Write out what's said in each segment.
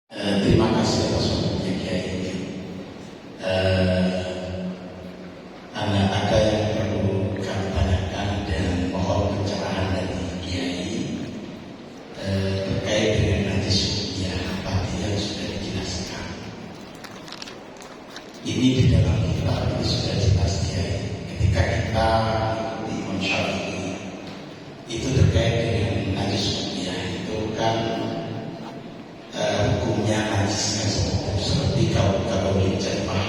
Terima kasih atas waktunya Kiai. Ada yang perlu kami tanyakan dan mohon pencerahan dari Kiai terkait dengan najis ruqyah tadi yang sudah dijelaskan. Ini di dalam kitab itu sudah jelas Kiai. Ketika kita di Imam Syafi'i itu terkait dengan najis ruqyah itu kan hukumnya najisnya seperti kalau dijemah,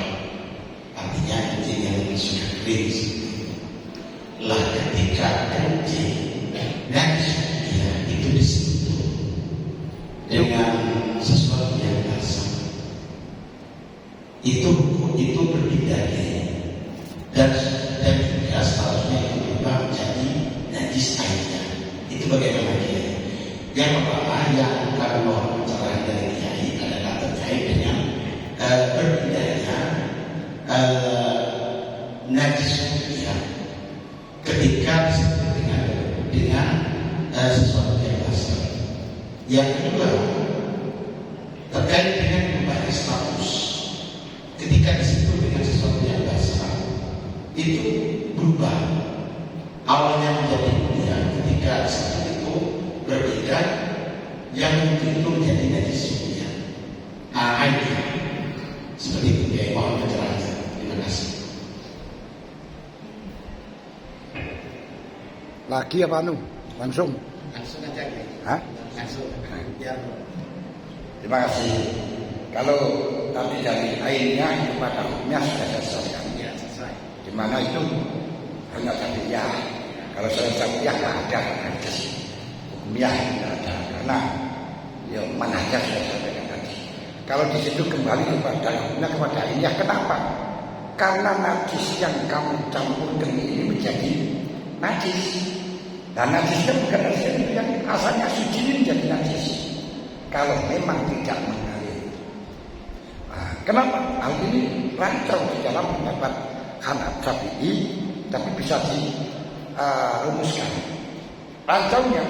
artinya kencing yang sudah kering lah ketika kencing najis ya itu disentuh dengan sesuatu yang basah itu berbeda dan juga seharusnya itu berubah menjadi najis airnya. Itu bagaimana dia? Yang pertama yang kami mohon pencerahan dari Kiai adalah terkait dengan berbedanya najis ruqyah ketika disebut dengan sesuatu yang basah. Yang kedua terkait dengan berbagai status ketika disebut dengan sesuatu yang basah itu berubah, awalnya menjadi ruqyah ketika disebut itu berbeda, yang mungkin itu menjadi najis ruqyah. Ini seperti itu ya, mohon pencerahan. Terima kasih. Lagi apa langsung? Langsung aja ya. Hah? Langsung. Ya. Terima kasih. Kalau tadi dari airnya itu pada hukumnya sudah selesai. Ya, selesai. Di mana itu hanya tadi ya. Kalau selesai ya nggak ada najis. Hukumnya tidak ada karena ya mana aja sudah sampaikan tadi. Kalau di situ kembali kepada ini ya kenapa? Karena najis yang kamu campurkan ini menjadi najis. Dan najisnya bukan najis yang asalnya suci ini menjadi najis. Kalau memang tidak mengalir. Kenapa? Hal ini rancang di dalam pendapat Hanafi Syafi'i, tapi bisa dirumuskan. Rancangnya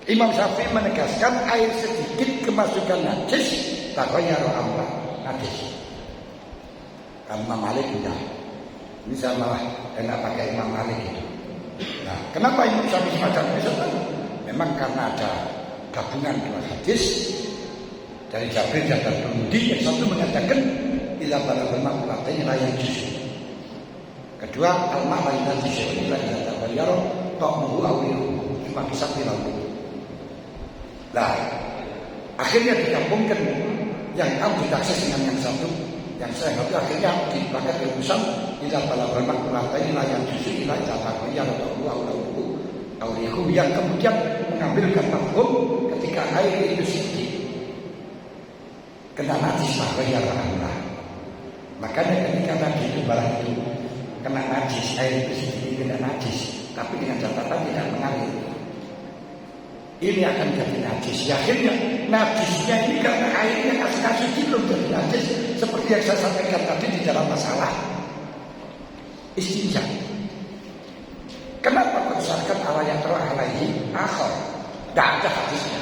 Imam Syafi'i menegaskan air sedikit kemasukan najis taghayyara amra najis. Imam Malik tidak. Ini saya malah enak pakai Imam Malik itu. Nah, kenapa Imam Syafi'i semacam itu? Memang karena ada gabungan dua hadis dari Jabir dan Tirmidzi. Yang satu mengatakan ila balaghal maqlatain la yajuz. Kedua al-ma'la ila syai'in la yataghayyara ta'muhu aw rihuhu cuma bisa dilalui. Nah, akhirnya digabungkan yang kamu ditaksis dengan yang satu, yang saya ngerti akhirnya dipakai rumusan ila balaghal maqlatain la yajuz ila yataghayyara ta'muhu aw rihuhu. Yang kemudian mengambilkan mafhum ketika air itu sedikit kena najis maka ya Allah. Makanya ketika tadi itu barang itu kena najis, air itu sedikit kena najis, tapi dengan catatan tidak mengalir. Ini akan jadi najis. Akhirnya najisnya ini karena airnya asal suci belum jadi najis, seperti yang saya sampaikan tadi di dalam masalah istinja. Kenapa berdasarkan Allah yang telah alaihi akhir? Tidak ada hadisnya.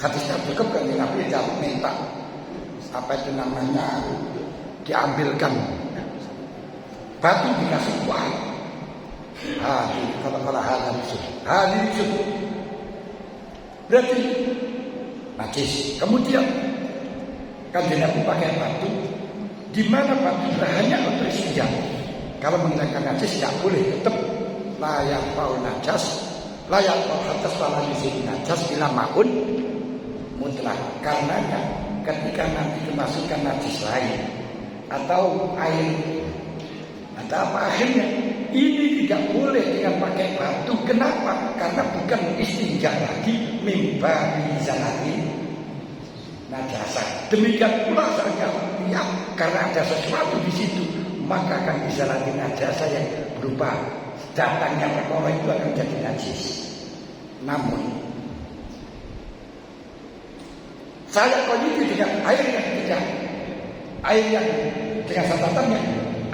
Hadisnya cukup kan Nabi tidak minta apa itu namanya diambilkan batu dikasih kuah. Kalau hal itu berarti najis. Kemudian kan Nabi pakai batu, di mana batu hanya untuk istinja. Kalau menggunakan najis tidak boleh, tetap layak bau najas, layak bau atas pala disini najas bila maun mutlak. Karenanya ketika nanti dimasukkan najis lain atau air atau apa akhirnya ini tidak boleh dengan pakai batu. Kenapa? Karena bukan istinja lagi mimba bizalati najasa. Demikian pula saja ya, karena ada sesuatu di situ maka akan bizalati najasa yang berupa datangnya perkara itu akan jadi najis. Namun saya kondisi dengan air yang tidak, air yang dengan catatannya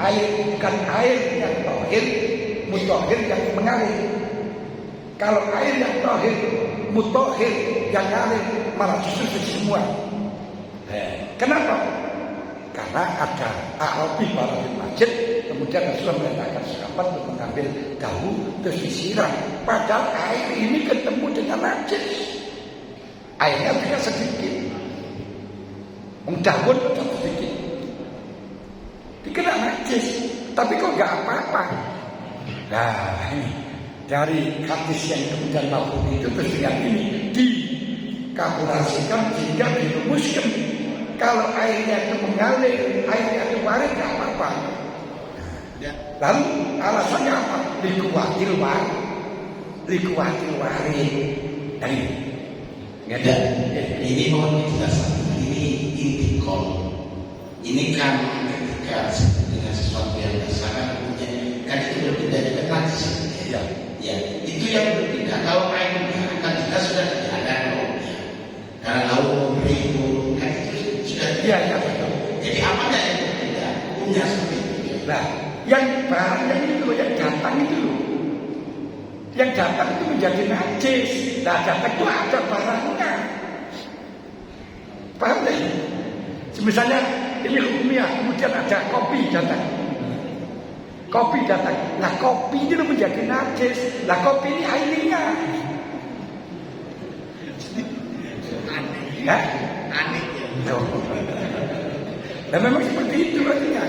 air bukan air yang tohir, mutahhir yang mengalir. Kalau air yang tahir mutahhir, yang ngalir malah justru semua. Kenapa? Karena ada Arabi pada di masjid, kemudian Rasulullah memerintahkan sahabat untuk mengambil daun terus disiram. Padahal air ini ketemu dengan najis. Airnya juga sedikit. Daun tetap sedikit. Dikena najis, tapi kok nggak apa-apa. Nah, ini dari hadis yang kemudian mafhum itu terus yang ini dikalkulasikan sehingga dirumuskan. Kalau airnya itu mengalir, airnya itu waris, nggak apa-apa. Lalu alasannya apa? Likuatil waris. Ini mohon dijelaskan. Ini intikal. Ini kan ketika dengan sesuatu yang bersama kemudian kan itu berbeda dengan najis. Ya, itu yang berbeda. Kalau airnya kan jelas sudah tidak ada lauknya. Karena lauk beribu kan itu sudah ya betul. Jadi apa yang berbeda? Hukumnya seperti itu. Nah, yang barangnya itu yang datang itu loh. Yang datang itu menjadi najis. Nah, datang itu ada barangnya. Paham tak? Misalnya ini hukumnya, kemudian ada kopi datang. Nah, kopi ini loh menjadi najis. Nah, kopi ini airnya. Aneh ya. Nah, memang seperti itu artinya.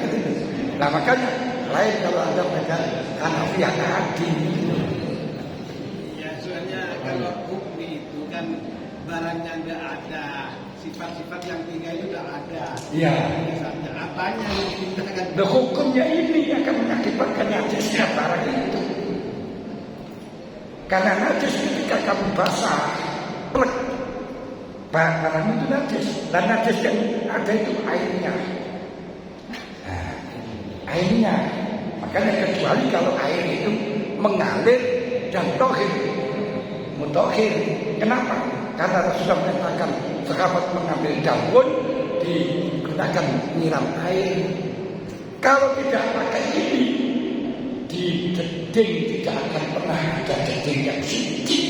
Nah, makanya lain kalau Anda baca Hanafiyah tadi. Ya, soalnya kalau hukum itu kan barangnya nggak ada, sifat-sifat yang tiga itu nggak ada. Iya. Misalnya apanya yang dimintakan? Nah, hukumnya ini akan mengakibatkan najisnya barang itu. Karena najis ketika kamu basah, plek, barang itu najis. Dan najis yang ada itu airnya. Nah, airnya. Makanya kecuali kalau air itu mengalir dan tohir, mutahhir. Kenapa? Karena Rasulullah menyatakan sahabat mengambil daun digunakan nyiram air. Kalau tidak pakai ini, di jeding tidak akan pernah ada jeding yang suci.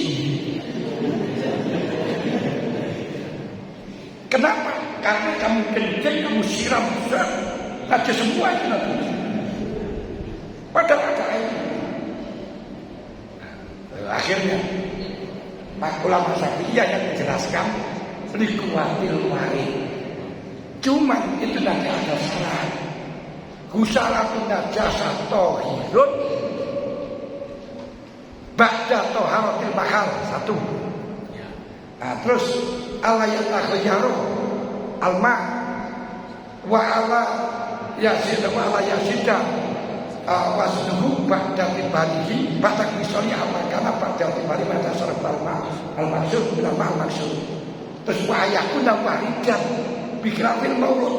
Kenapa? Karena kamu kencing, kamu siram, saja semua itu nanti. Padahal ada air. Akhirnya ulama Syafi'iyah yang menjelaskan likuatil warid. Cuman itu nanti ada syarat. Gusalatun najasah tohirun ba'da toharatil mahal. Satu. Nah, terus Allah yatakhayaru alma wa ala yasida wa ala yasida wasnuhu ba'da tibalihi ba'da misalnya amakana ba'da tibalihi ba'da sarab al-maksud bila al-maksud. Terus wa'ayakun dan waridan bikrafil maulud.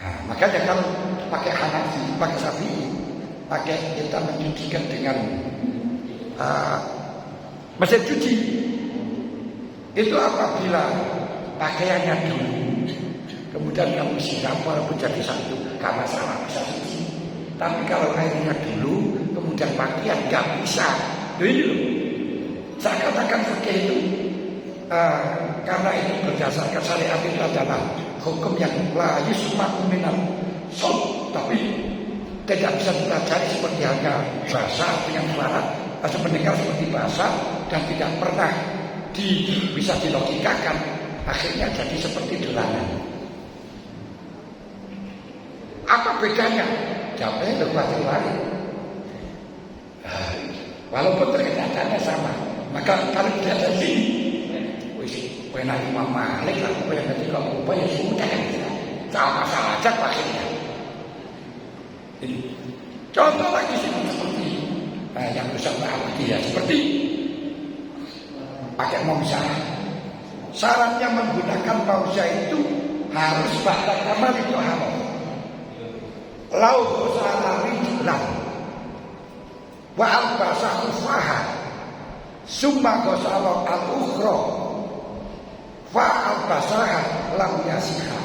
Nah, makanya kalau pakai Hanafi, pakai Syafi'i, pakai kita mencucikan dengan mesin cuci. Itu apabila pakaiannya dulu, kemudian kamu siram walaupun jadi satu, gak masalah, bisa cuci. Tapi kalau airnya dulu, kemudian pakaian gak bisa. Jadi loh, saya katakan seperti itu karena itu berdasarkan syariat itu adalah hukum yang la yusma'u minal sawt, tapi tidak bisa dipelajari seperti hanya bahasa dengan suara, atau mendengar seperti bahasa dan tidak pernah bisa dilogikakan, akhirnya jadi seperti dolanan. Apa bedanya? Jawabnya lekuatil warid. Walaupun terkenyataannya sama, maka kalau tidak ada sini, wena Imam Malik lah, yang ketika berubah ya sudah kan, sama-sama aja akhirnya. Contoh lagi seperti yang bersama Abdi ya, seperti pakai momsa. Syaratnya menggunakan momsa itu harus ba'da kamal itu haram. Lau gosala rijlan wa albasa ufaha summa gosala al-ukhra fa albasaha lam yasiha.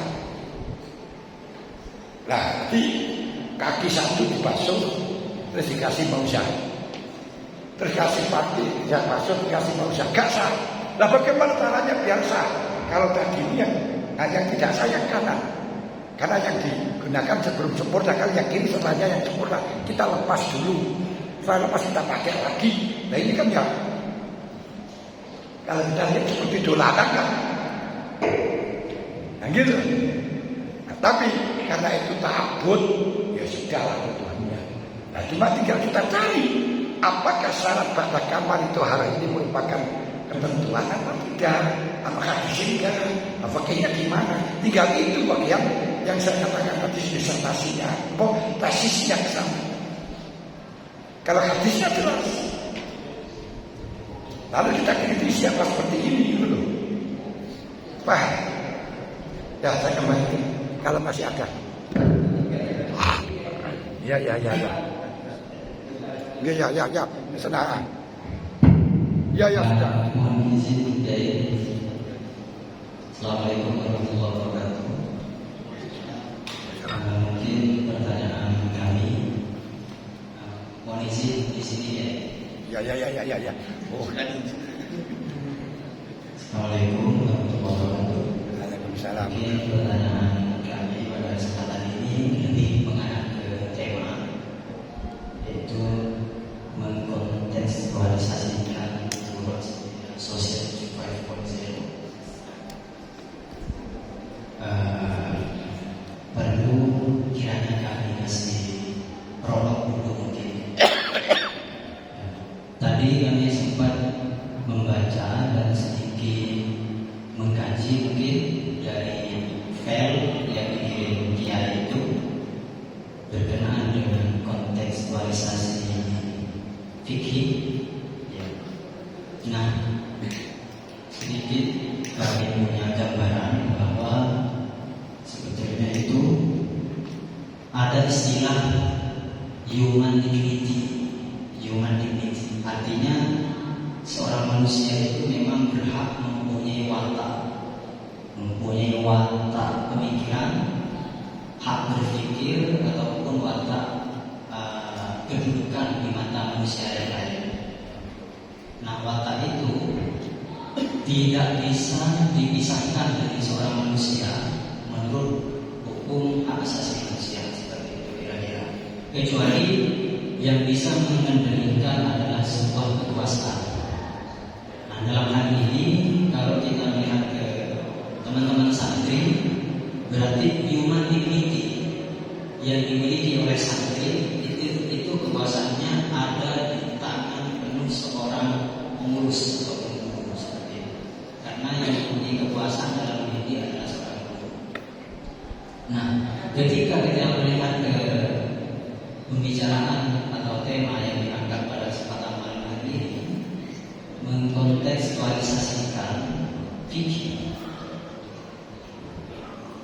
Nah, di kaki satu dibasuh terus dikasih momsa. Terus kasih parti, ya masuk, kasih manusia, gak sah. Nah bagaimana caranya biar sah? Kalau tadi ini yang tidak sah yang kanan. Karena yang digunakan sebelum sempurna, kalau yang kiri setelahnya yang sempurna, kita lepas dulu. Setelah lepas kita pakai lagi. Nah ini kan ya, kalau kita lihat seperti dolanan kan. Nah gitu. Nah, tapi karena itu ta'abbud, ya sudahlah ketuhannya. Nah cuma tinggal kita cari apakah syarat ba'da kamal itu hari ini merupakan ketentuan apa tidak, apakah disingkat, apakahnya gimana. Tinggal itu bagian yang saya katakan tadi disertasinya, tesisnya ke sana. Kalau hadisnya jelas, lalu kita kritisi apa seperti ini dulu. Paham? Ya saya kembali kalau masih ada. Ya. Ya. Senang. Ya sudah. Assalamualaikum warahmatullahi wabarakatuh. Mungkin pertanyaan kami, mohon izin di sini ya. Ya. Oh. Assalamualaikum warahmatullahi wabarakatuh. Waalaikumsalam. Mungkin pertanyaan kami pada kesempatan ini lebih mengarah ke tema, yaitu mengkontekstualisasikan Social 5.0. Perlu kiranya kami kasih prolog dulu mungkin. Tadi kami sempat membaca dan sedikit mengkaji mungkin dari file yang dikirim Kiai itu berkenaan dengan kontekstualisasi fikih. Nah, sedikit kami punya gambaran bahwa sebetulnya itu ada istilah human dignity. Human dignity artinya seorang manusia itu memang berhak mempunyai watak pemikiran, hak berpikir ataupun watak kedudukan di mata manusia yang lain. Nah, watak itu tidak bisa dipisahkan dari seorang manusia menurut hukum hak asasi manusia seperti itu kira-kira. Kecuali yang bisa mengendalikan adalah sebuah kekuasaan. Nah, dalam hal ini kalau kita melihat ke teman-teman santri, berarti human dignity yang dimiliki oleh santri itu kekuasaannya ada di tangan penuh seorang pengurus atau pengurus seperti itu. Karena yang mempunyai kekuasaan dalam diri adalah seorang guru. Nah, ketika kita melihat ke pembicaraan atau tema yang diangkat pada kesempatan malam hari ini, mengkontekstualisasikan fikih,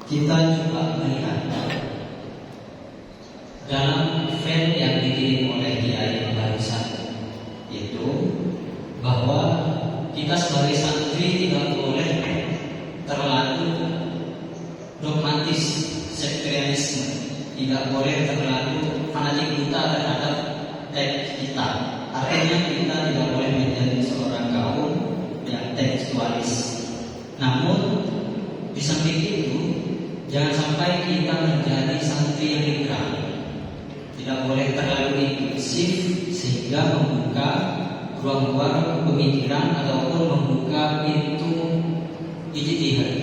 kita coba melihat dalam file yang dikirim oleh Kiai barusan itu bahwa kita sebagai santri tidak boleh terlalu dogmatis, sekterianisme, tidak boleh terlalu fanatik buta terhadap teks kita. Artinya kita tidak boleh menjadi seorang kaum yang tekstualis. Namun di samping itu jangan sampai kita menjadi santri yang liberal. Tidak boleh terlalu inklusif sehingga membuka ruang-ruang pemikiran ataupun membuka pintu ijtihad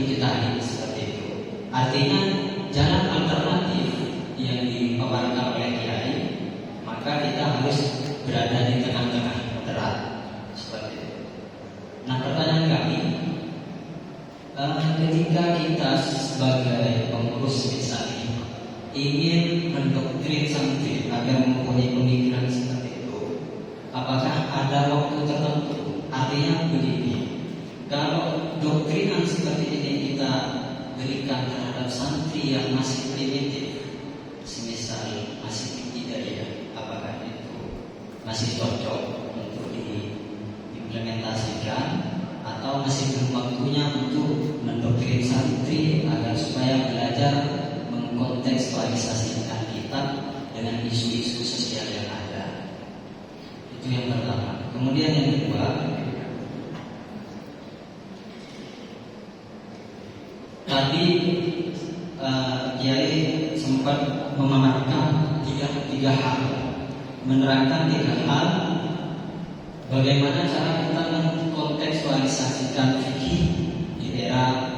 seperti itu. Artinya jalan alternatif yang dipaparkan oleh Kiai, maka kita harus berada di tengah-tengah moderat seperti itu. Nah, pertanyaan kami, ketika kita sebagai pengurus misalnya ingin mendoktrin santri agar mempunyai pemikiran seperti itu, apakah ada waktu tertentu? Artinya begini, kalau doktrinan seperti ini kita berikan terhadap santri yang masih primitif, semisal masih tidak ya, apakah itu masih cocok untuk diimplementasikan atau masih belum waktunya untuk mendoktrin santri agar supaya belajar mengkontekstualisasikan kitab dengan isu-isu sosial yang ada? Itu yang pertama. Kemudian yang kedua, tadi Kiai sempat memaparkan tiga hal, menerangkan 3 hal bagaimana cara kita mengkontekstualisasikan fikih di era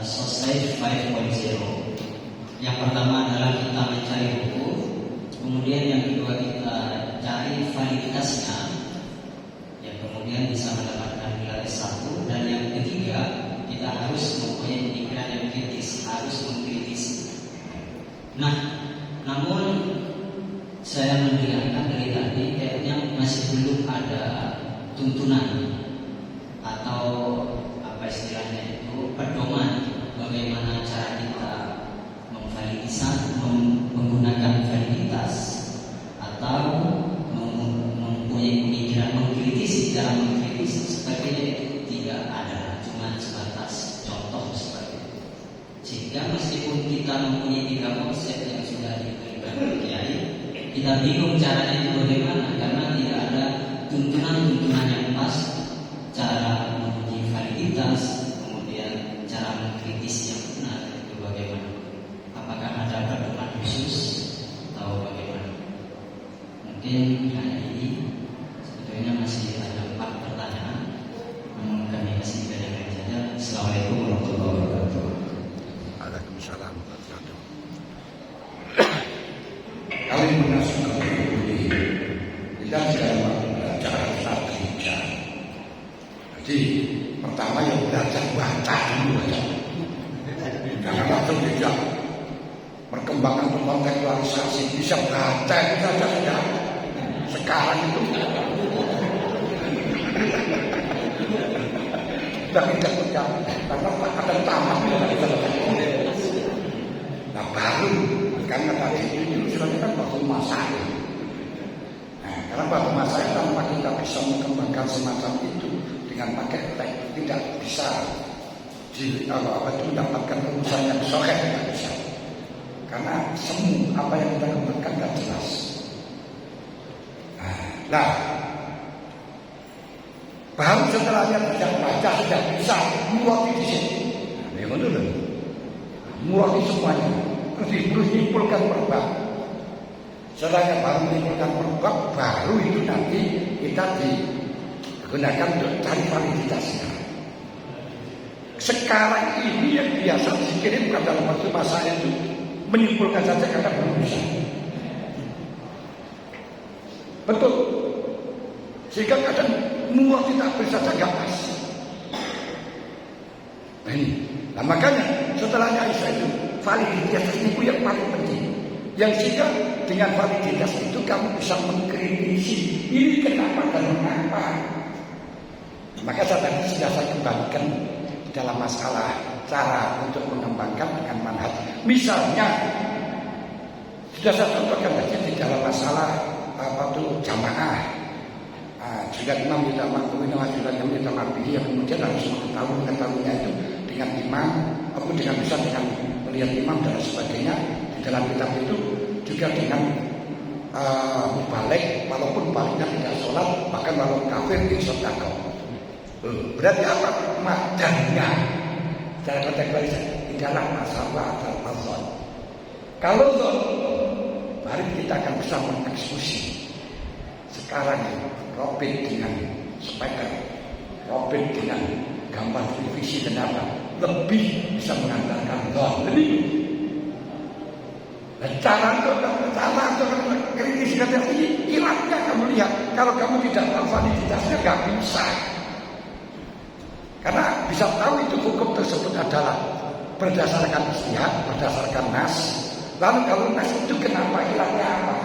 Society 5.0. Yang pertama adalah kita mencari buku, kemudian yang kedua kita cari validitasnya, yang kemudian bisa mendapatkan nilai 1, dan yang ketiga kita harus mempunyai pemikiran yang kritis, harus mengkritisi. Nah, namun saya melihatkan dari tadi kayaknya masih belum ada tuntunan atau apa istilahnya itu, pedoman bagaimana cara kita menggunakan validitas atau mempunyai pemikiran mengkritisi, cara mengkritisi sepertinya itu tidak ada, cuma sebatas contoh seperti itu. Sehingga meskipun kita mempunyai 3 konsep yang sudah diberikan Kiai, kita bingung caranya itu bagaimana, karena tidak ada tuntunan-tuntunan yang pas cara menguji validitas, kemudian cara mengkritis yang benar itu bagaimana. Apakah ada pedoman khusus atau bagaimana? Mungkin hanya ini. Sebetulnya masih ada 4 pertanyaan, namun kami kasih yang saja. Assalamualaikum warahmatullahi wabarakatuh. Waalaikumsalam warahmatullahi wabarakatuh. Kali menasihkan kita sedang belajar gereja. Jadi pertama yang belajar baca dulu aja. Jangan langsung tidak perkembangan kontekstualisasi, bisa baca itu saja sudah. Sekarang itu sudah tidak kerja karena ada tamat tidak bisa berjalan. Nah baru karena tadi itu sudah kan waktu masa. Nah karena waktu masa tanpa kita bisa mengembangkan semacam itu dengan pakai teks tidak bisa mendapatkan rumusan yang sahih, tidak bisa. Karena semu apa yang kita kembangkan tidak jelas. Nah, baru setelahnya tidak baca sudah bisa murati di sini. Nah, yang dulu, murati semuanya. Terus menyimpulkan perbab. Setelahnya baru menyimpulkan perbab, baru itu nanti kita digunakan untuk cari validitasnya. Sekarang ini yang biasa dikirimkan dalam waktu masa itu menyimpulkan saja karena belum bisa. Betul. Sehingga kadang muat kita bisa saja pas. Nah ini. Nah makanya setelahnya Isa itu validitas itu yang paling penting. Yang sehingga dengan validitas itu kamu bisa mengkritisi ini kenapa dan mengapa. Maka saya tadi sudah saya kembalikan dalam masalah cara untuk mengembangkan dengan manhaj. Misalnya sudah saya contohkan tadi di dalam masalah jamaah. Juga imam kita yang kemudian harus mengetahuinya itu dengan imam, ataupun dengan bisa dengan melihat imam dan sebagainya. Di dalam kitab itu juga dengan mubalik, walaupun baliknya tidak sholat, bahkan walau kafir disedekah. Berarti apa? Madanya cara kontekstualisasi tidaklah masalah al-azhar. Kalau zon, mari kita akan bisa mengeksekusi. Sekarang Robin dengan speaker, Robin dengan gambar televisi dan apa lebih bisa mengantarkan zon. Lebih. Cara untuk kritis ini hilangnya kamu lihat. Kalau kamu tidak tahu validitasnya nggak bisa. Karena bisa tahu itu hukum tersebut adalah berdasarkan istihad, berdasarkan nas. Lalu kalau nas itu kenapa hilangnya apa?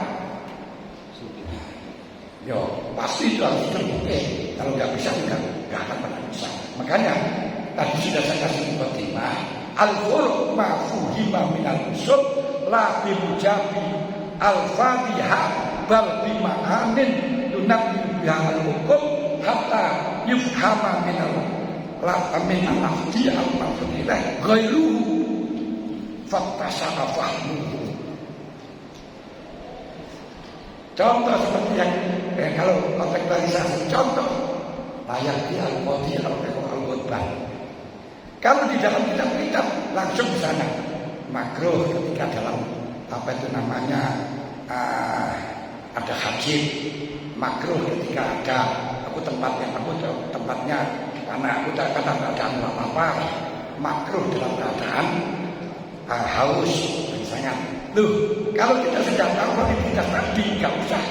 Yo pasti itu harus terbukti. Kalau nggak bisa juga nggak akan pernah bisa. Makanya tadi sudah saya kasih mukaddimah. Al-Qur'an ma'fuhima minal usul la bimujabi al-fatihah bal bima'anin tunabbi biha al-hukum hatta yufhama minal min al-afdi al-mafdilah ghairuhu fattasa'a fahmuhu. Contoh seperti yang kalau kontekstualisasi contoh layak di al-qadhi al-ghutbah. Kalau di dalam kitab-kitab langsung di sana makruh ketika dalam apa itu namanya ada hajib, makruh ketika ada tempatnya karena aku tak kata keadaan apa makruh dalam keadaan haus misalnya. Kalau kita sudah tahu kita tadi nggak usah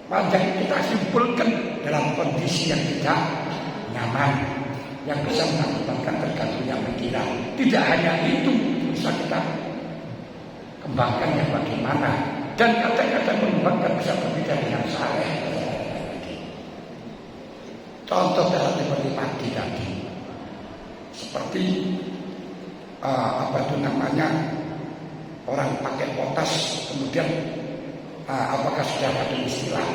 panjang kita simpulkan dalam kondisi yang tidak nyaman yang bisa mengakibatkan terganggunya pikiran. Tidak hanya itu bisa kita kembangkan yang bagaimana dan kadang-kadang mengembangkan bisa berbeda dengan saleh. Contoh dalam seperti pagi tadi, seperti apa itu namanya orang pakai potas kemudian apakah sudah ada istilah?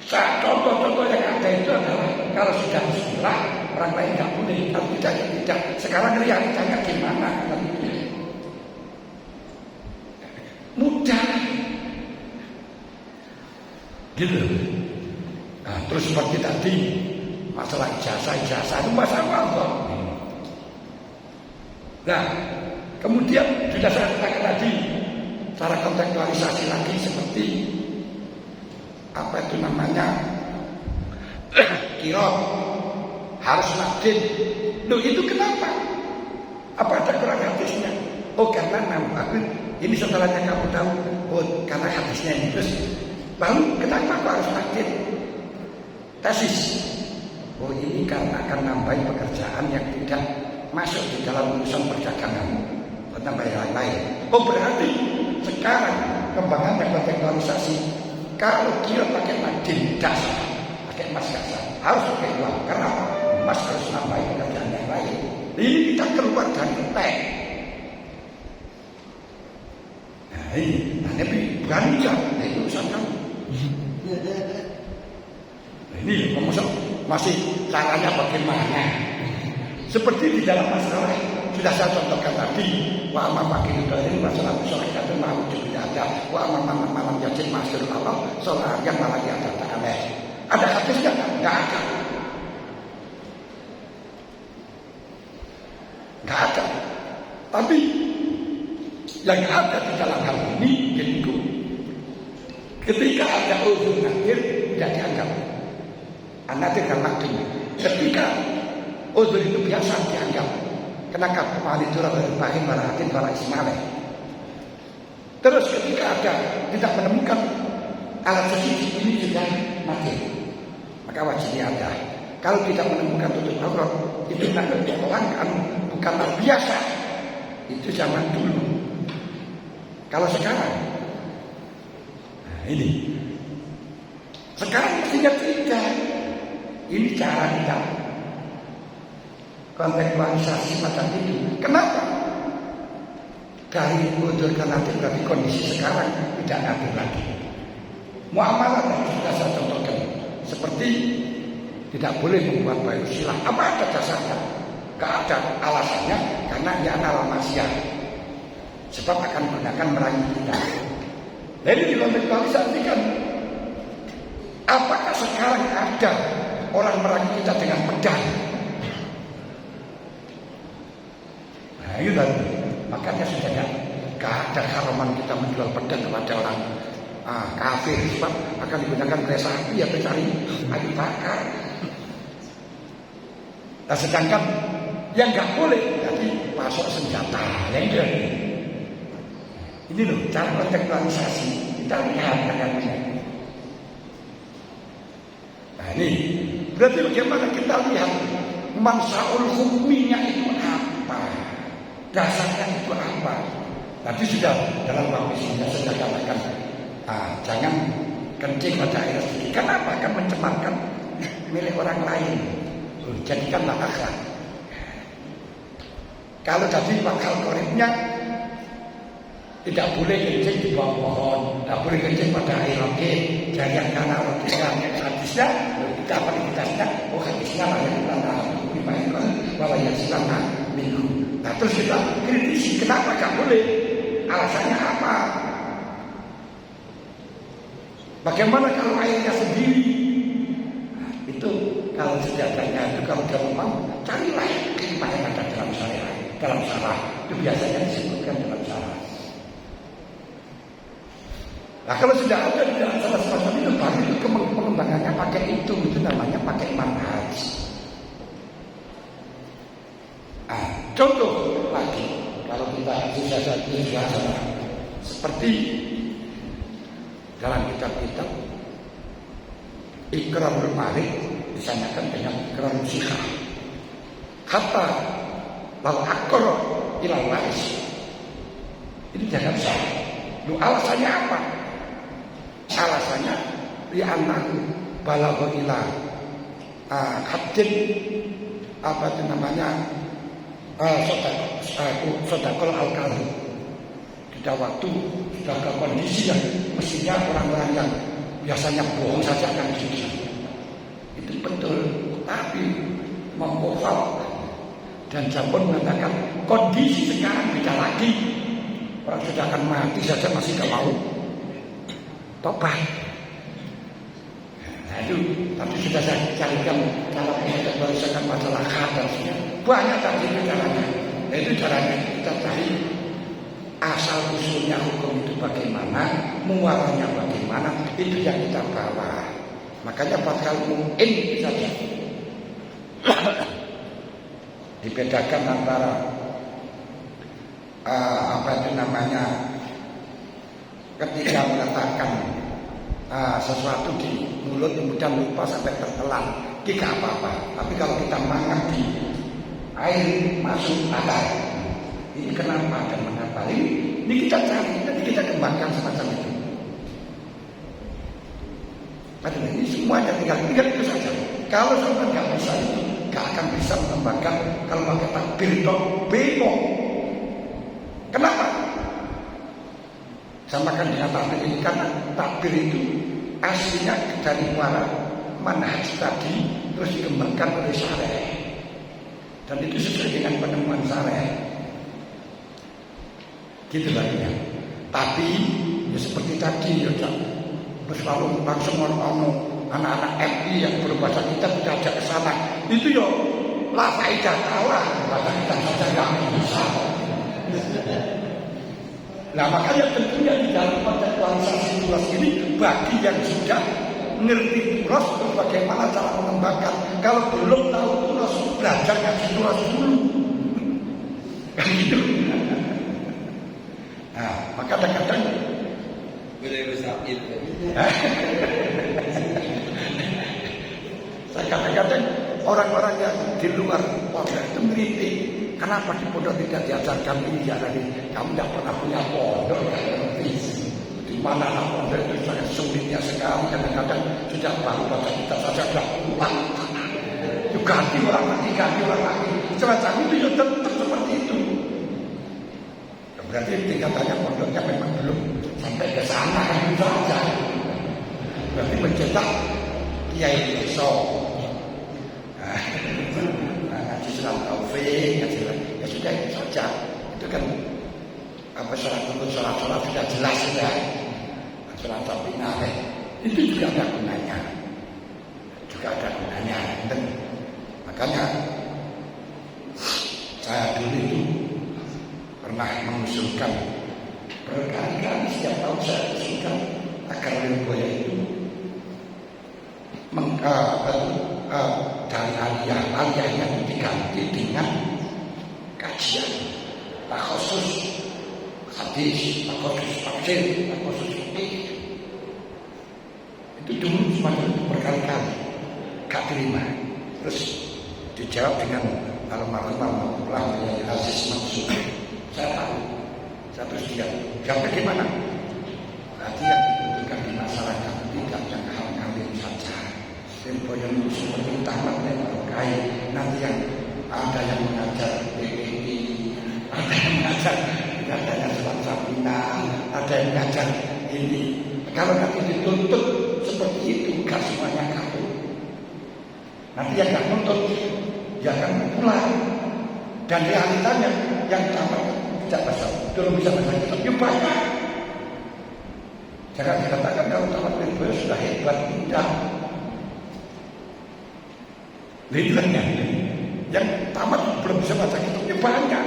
Contoh-contoh yang ada itu adalah kalau sudah istilah orang lain nggak boleh, kalau tidak. Sekarang realitanya gimana? Mudah, gitu. Nah, terus seperti tadi masalah ijazah itu masalah Allah. Nah, kemudian sudah saya katakan tadi cara kontekstualisasi lagi seperti apa itu namanya kirot harus nakdin. Loh itu kenapa? Apa ada kurang hadisnya? Oh karena ini setelahnya kamu tahu. Oh karena hadisnya ini terus. Lalu kenapa kok harus nakdin? Tesis. Oh ini karena akan nambahin pekerjaan yang tidak masuk di dalam urusan perdagangan. Tambah yang lain. Oh berarti sekarang kembangannya kontekstualisasi. Kalau dia pakai nakdin dasar, pakai emas dasar, harus pakai uang. Karena emas harus nambahin pekerjaan yang lain. Ini kita keluar dari teks. Nah ini berani ya, ini urusan kamu. Nah, ini masih caranya bagaimana? Seperti di dalam masalah sudah saya contohkan tadi, wa amma fakir dari masalah masyarakat itu mau juga ada, wa amma malam yajid masuk Allah, soal yang malah ada tak aneh. Ada hadisnya nggak ada. Nggak ada. Tapi yang ada di dalam hal ini yaitu ketika ada uzur nakir tidak dianggap. Anatir kan nakir. Ketika uzur itu biasa dianggap. Kenapa kembali turun dari bahim barahatin para ismail. Terus ketika ada tidak menemukan alat suci ini sudah mati, maka wajibnya ada. Kalau tidak menemukan tutup aurat itu tidak dipulangkan, bukanlah biasa. Itu zaman dulu. Kalau sekarang, nah ini sekarang mestinya tidak. Ini cara kita kontekstualisasi macam itu. Kenapa? Dari udur ke nanti berarti kondisi sekarang tidak ngatur lagi. Muamalah tadi sudah saya contohkan. Seperti tidak boleh membuat bayu silah. Apa ada dasarnya? Gak ada alasannya karena dia anak manusia. Sebab akan menggunakan merayu kita. Jadi dikontekstualisasikan. Apakah sekarang ada orang merayu kita dengan pedang? Nah itu tadi. Makanya sudah gak ada haraman kita menjual pedang kepada orang kafir. Sebab akan digunakan kereta api atau cari kayu bakar. Nah sedangkan yang gak boleh jadi pasok senjata. Yang ini loh cara kontekstualisasi. Kita lihat kan ini. Nah ini berarti bagaimana kita lihat mansaul hukminya itu apa? Dasarnya itu apa? Tadi sudah dalam wapisnya sudah katakan jangan kencing pada air sendiri. Kenapa? Akan mencemarkan milik orang lain. Jadikanlah akhlak. Kalau tadi bakal koribnya tidak boleh kencing di bawah pohon, tidak boleh kencing pada air oke. Jangan karena hadisnya kita apa hadisnya? Oh hadisnya yang kita tahu bahwa yang selama minggu. Nah terus kita kritisi kenapa gak boleh? Alasannya apa? Bagaimana kalau airnya sendiri? Nah, itu kalau sejajarnya itu kalau dia memang carilah hikmah yang ada dalam syariat, dalam syarah. Itu biasanya disebutkan dalam syarah. Nah kalau sudah ada di dalam salah semacam itu, baru itu pengembangannya pakai itu namanya pakai manhaj. Nah, contoh lagi, kalau kita bisa seperti dalam kitab-kitab Ikramul Malik disamakan dengan Ikramul Sikhah. Kata bahwa akor ilal waris ini jangan salah. Lu alasannya apa? Alasannya li'annahu balagha ila haddin apa itu namanya sodakol al-kalim. Tidak waktu sudah ke kondisi yang mestinya orang-orang yang biasanya bohong saja akan jujur. Itu betul, tapi mengkofal dan Jambon mengatakan kondisi sekarang beda lagi. Orang sudah akan mati saja masih gak mau tobat. Nah itu, tapi sudah saya carikan cara menyelesaikan masalah hak dan sebagainya. Banyak tadi caranya. Nah itu caranya kita cari asal usulnya hukum itu bagaimana, muaranya bagaimana, itu yang kita bawa. Makanya bakal mungkin saja dibedakan antara apa itu namanya ketika mengatakan sesuatu di mulut kemudian lupa sampai tertelan, tidak apa-apa. Tapi kalau kita makan di air masuk akal, ini kenapa dan mengapa? Ini kita cari, nanti kita kembangkan semacam itu. Padahal ini semuanya tinggal itu saja. Kalau sampai nggak bisa itu, nggak akan bisa mengembangkan. Kalau pakai takbir itu bemo. Kenapa? Samakan dengan takbir ini karena takbir itu aslinya dari muara manhaj tadi terus dikembangkan oleh syarih. Dan itu sesuai dengan penemuan syarih. Gitu lagi ya. Tapi ya seperti tadi ya terus langsung ngomong anak-anak MI yang berbahasa kita kita ajak ke sana. Itu ya la faedah kalah bahasa kita saja nggak bisa. Nah makanya tentunya di dalam kontekstualisasi turas ini bagi yang sudah ngerti turas bagaimana cara mengembangkan. Kalau belum tahu turas belajar ngaji turas dulu. Kan gitu. Nah maka kadang-kadang saya kadang-kadang orang-orang yang di luar pondok itu meritik. Kenapa di pondok tidak diajarkan ini ya tadi? Kamu tidak pernah punya pondok, di mana anak pondok itu sangat sulitnya sekali. Kadang-kadang sudah baru baca kita saja sudah pulang. Ganti orang lagi. Semacam itu ya tetap seperti itu. Berarti tingkatannya pondoknya memang belum sampai ke sana kan saja. Berarti mencetak kiai desa. Ngaji surat taufik, ngaji ya sudah itu saja. Itu kan apa syarat sudah jelas sudah. Surat taufik itu juga ada gunanya. Dan makanya saya dulu itu pernah mengusulkan berkali-kali setiap tahun saya usulkan agar Lirboyo itu dari aliyahnya diganti dengan kajian khusus hadis, khusus tafsir, khusus fikih. Itu dulu semacam itu berkali-kali gak terima. Terus dijawab dengan almarhum Muhammad Aziz Mansur. Saya tahu. Saya terus jawab bagaimana? Berarti yang dibutuhkan di masyarakat tidak yang hal-hal saja. Tempo yang seperti tamat dan berkait. Nanti yang ada yang mengajar PPI, ada yang mengajar katanya Surat Sabina, ada yang mengajar ini. Kalau nanti dituntut seperti itu, gak semuanya kamu. Nanti yang gak nuntut, ya akan pulang. Dan realitanya yang tamat tidak bisa, belum bisa baca kitab, ya banyak. Jangan dikatakan kalau tamat Lirboyo sudah hebat, tidak. Lihatnya, yang tamat belum bisa baca kitabnya banyak.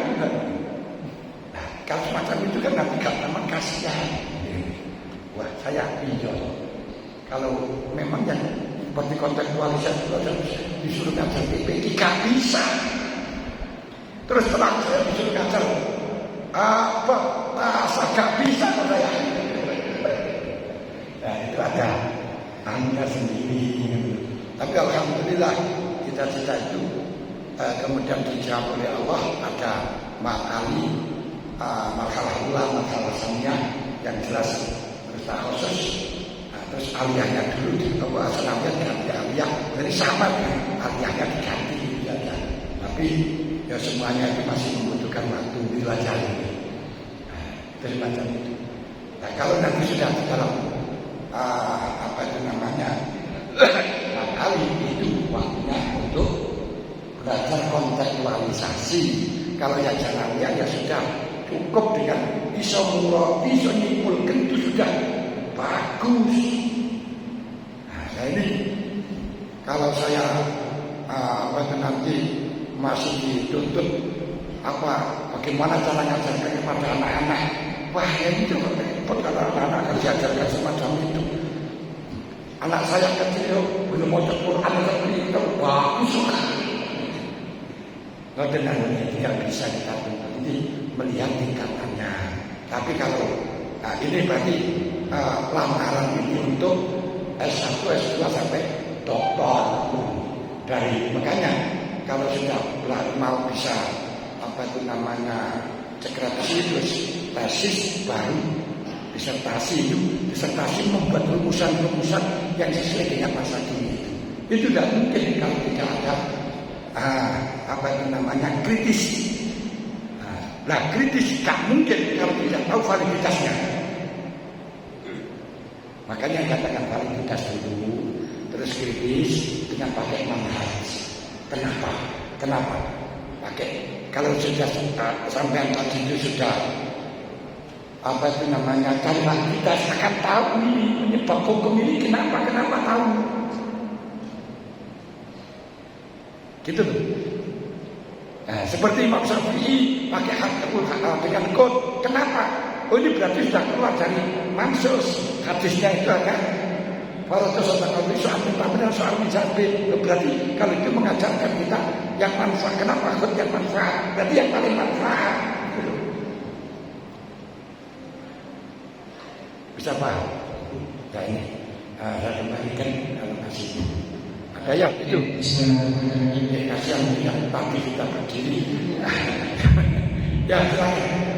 Nah, kalau semacam itu kan nanti kalau tamat kasihan. Wah, saya pinjol. Kalau memang yang seperti kontekstualisasi itu disuruh ngajar PPI, tidak bisa. Terus terang saya disuruh ngajar apa bahasa gak bisa saya. Nah itu ada tangga sendiri. Tapi alhamdulillah cita-cita itu kemudian dijawab oleh Allah. Ada makali, makalah ulang, makalah sanya yang jelas khusus. Terus aliyahnya dulu di bawah asalnya ganti aliyah, jadi sama aliyahnya diganti ya. Tapi ya semuanya itu masih membutuhkan waktu dilajari. Itu semacam itu. Nah kalau nanti sudah di dalam apa itu namanya kali itu waktunya untuk belajar kontekstualisasi. Kalau yang jalan ya sudah cukup dengan iso murah, iso nyimpulkan itu sudah bagus. Nah ini kalau saya apa itu nanti masih dituntut bagaimana cara ngajarkan kepada anak-anak. Wah ya itu repot kalau anak-anak akan diajarkan semacam itu. Anak saya kecil belum mau Quran seperti itu bagus sekali. Nggak dengan tidak bisa kita tuntut ini melihat tingkatannya. Tapi kalau ini berarti lamaran ini untuk S1, S2 sampai doktor. Makanya kalau sudah mau bisa apa itu namanya sekretaris terus tesis baru disertasi membuat rumusan-rumusan yang sesuai dengan masa kini itu tidak mungkin kalau tidak ada apa itu namanya kritis. Nah kritis tak mungkin kalau tidak tahu validitasnya. Makanya katakan validitas dulu, terus kritis dengan pakai manhaj. Kenapa? Pakai kalau sudah sampai tadi itu sudah apa itu namanya cari validitas akan tahu ini penyebab hukum ini kenapa tahu. Gitu. Nah, seperti Imam Syafi'i pakai dengan kod. Kenapa? Oh ini berarti sudah keluar dari mansus. Hadisnya itu ada soal menjadi. Berarti kalau itu mengajarkan kita yang manfaat. Kenapa kod yang manfaat? Berarti yang paling manfaat. Bisa paham? Ya ini saya kembalikan kalau masih ada ya itu. Kasihan yang tapi kita berdiri. Ya silakan.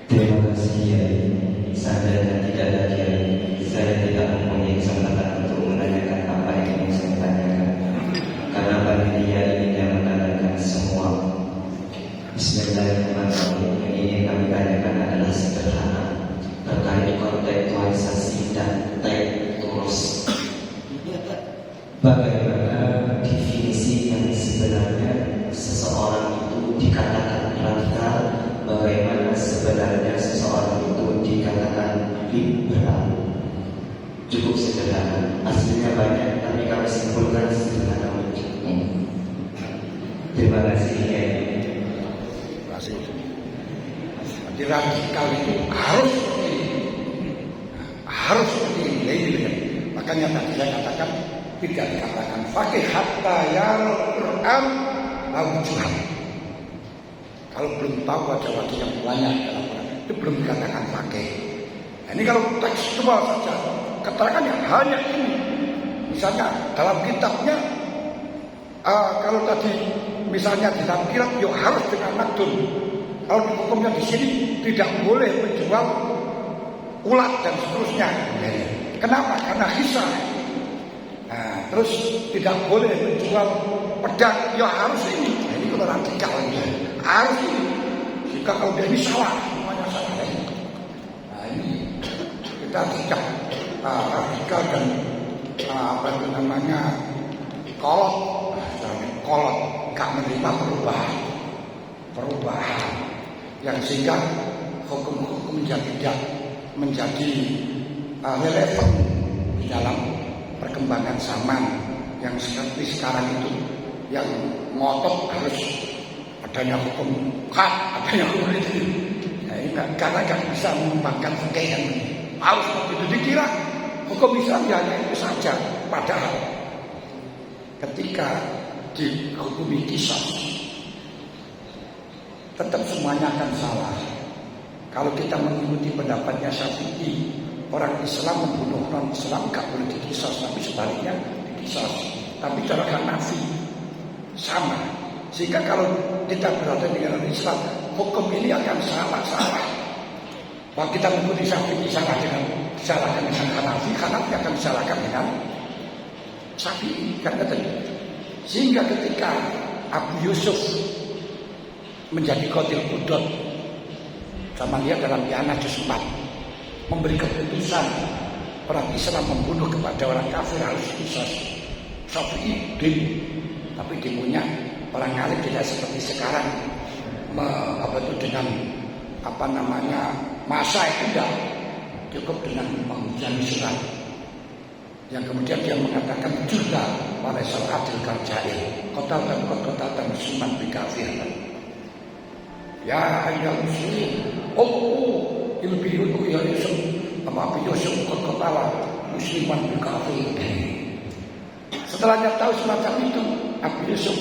Terima kasih Kiai. Saya tidak ada Kiai. Saya tidak mempunyai kesempatan untuk menanyakan apa yang ingin saya tanyakan. Karena panitia ini yang menanyakan semua. Bismillahirrahmanirrahim. Yang ingin kami tanyakan adalah sederhana terkait kontekstualisasi dan teksturos. Bagaimana definisi yang sebenarnya seseorang itu dikatakan radikal? Bagaimana sebenarnya seseorang itu dikatakan liberal? Cukup sederhana. Aslinya banyak, tapi kami simpulkan sederhana mungkin. Terima kasih. Terima kasih. Jadi radikal itu harus seperti ini. Makanya tadi saya katakan tidak dikatakan fakih hatta Quran mawjudan. Kalau belum tahu wajah-wajah yang banyak dalam Quran itu belum dikatakan pakai. Nah, ini kalau tekstual saja, keterangan yang hanya ini. Misalnya dalam kitabnya, kalau tadi misalnya di dalam kitab, yo harus dengan nakdun. Kalau di hukumnya di sini tidak boleh menjual ulat dan seterusnya. Kenapa? Karena hisah. Nah, terus tidak boleh menjual pedang, ya harus ini. Nah, ini kalau radikal ini, harus ini. Jika kalau dia ini salah, semuanya salah. Nah, ini kita tidak radikal dan apa itu namanya kolot, nggak menerima perubahan yang sehingga hukum-hukum tidak menjadi relevan di dalam perkembangan zaman yang seperti sekarang itu, yang ngotot harus adanya hukum hak, adanya hukum itu. Nah, ini karena nggak bisa mengembangkan fikih yang harus begitu dikira hukum Islam hanya itu saja. Padahal ketika dihukumi kisah, tetap semuanya akan salah. Kalau kita mengikuti pendapatnya Syafi'i, orang Islam membunuh non Islam gak boleh dikisos, tapi sebaliknya dikisos. Tapi cara Hanafi sama. Sehingga kalau kita berada di negara Islam, hukum ini akan salah. Kalau kita mengikuti Syafi'i disalahkan dengan Hanafi akan disalahkan dengan Syafi'i, kan katanya. Sehingga ketika Abu Yusuf menjadi Qadil Qudot, sama dia dalam Yana Juz 4 memberi keputusan orang Islam membunuh kepada orang kafir harus kisos. Syafi'i demo, tapi demonya orang alim tidak seperti sekarang dengan masa itu tidak cukup dengan menghujani surat yang kemudian dia mengatakan juga pada saat adil karjail kota dan musliman bikafir. Ya ayyuhal muslimin, ilbihu ya Yusuf, apa Yusuf kota musliman bikafir. Setelahnya tahu semacam itu, Abu Yusuf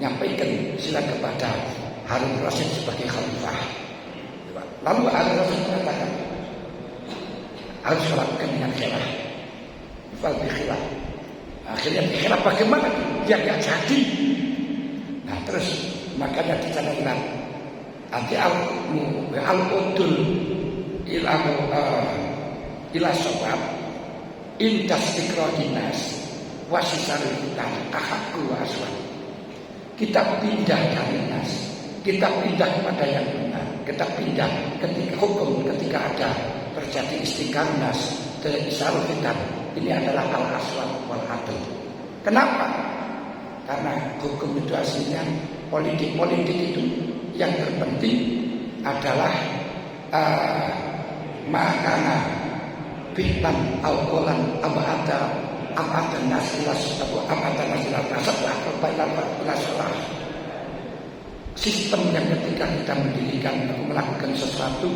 menyampaikan sila kepada Harun Rasid sebagai khalifah. Lalu Harun Rasid mengatakan harus melakukan dengan khilaf. Akhirnya khilaf bagaimana? Dia nggak jadi. Nah terus makanya dicanangkan anti al-udul ila sabab indas tikrohinas wasisarul hutan ahakku aswan. Kita pindah dari nas, kita pindah kepada yang benar, kita pindah ketika hukum, ketika ada terjadi istiqanas dari isarul hutan. Ini adalah al-aswan wal-adl. Kenapa? Karena hukum itu aslinya politik itu yang terpenting adalah makana bitan al-qulan abada nasilas atau abada nasilas nasablah perbaikan nasalah. Sistem yang ketika kita mendirikan atau melakukan sesuatu